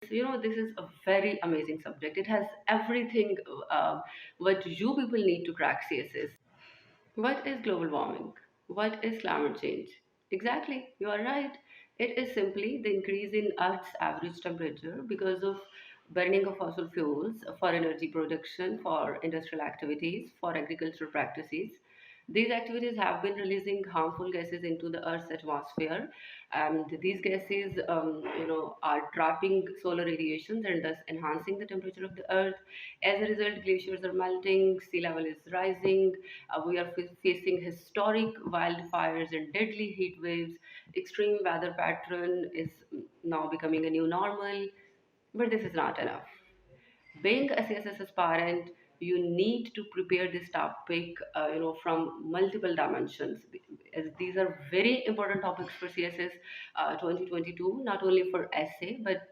This is a very amazing subject. It has everything what you people need to crack CSS. What is global warming? What is climate change? Exactly, you are right. It is simply the increase in Earth's average temperature because of burning of fossil fuels for energy production, for industrial activities, for agricultural practices. These activities have been releasing harmful gases into the Earth's atmosphere, and these gases, are trapping solar radiations and thus enhancing the temperature of the Earth. As a result, glaciers are melting, sea level is rising, we are facing historic wildfires and deadly heat waves. Extreme weather pattern is now becoming a new normal, but this is not enough. Being a CSS aspirant, you need to prepare this topic, from multiple dimensions. As these are very important topics for CSS 2022, not only for essay, but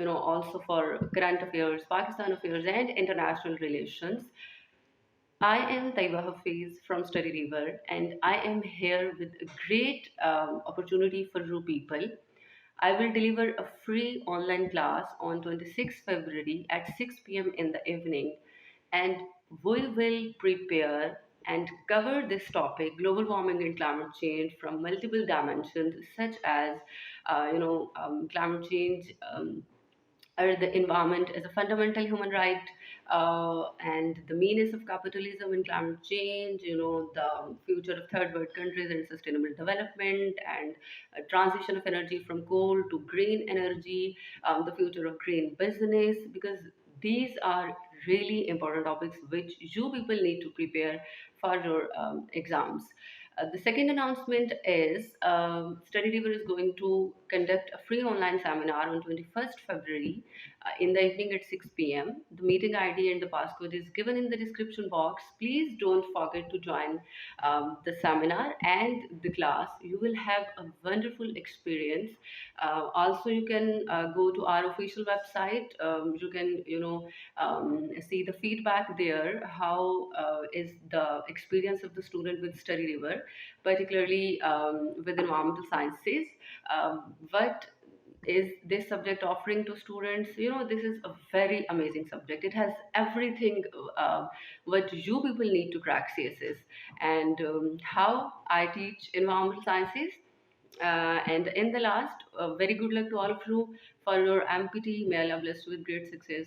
also for current affairs, Pakistan affairs, and international relations. I am Taiba Hafiz from Study River, and I am here with a great opportunity for you people. I will deliver a free online class on 26th February at 6 p.m. in the evening, and we will prepare and cover this topic, global warming and climate change, from multiple dimensions, such as climate change. Or the environment as a fundamental human right, and the meanness of capitalism and climate change, the future of third world countries and sustainable development, and transition of energy from coal to green energy, the future of green business, because these are really important topics which you people need to prepare for your exams. The second announcement is Study River is going to conduct a free online seminar on 21st February in the evening at 6 p.m. The meeting ID and the passcode is given in the description box. Please don't forget to join the seminar and the class. You will have a wonderful experience. Also, you can go to our official website. You can, see the feedback there. How is the experience of the student with Study River, particularly with environmental sciences? What is this subject offering to students? This is a very amazing subject. It has everything what you people need to crack CSS, and how I teach environmental sciences. And in the last, very good luck to all of you for your MPT. May Allah bless you with great success.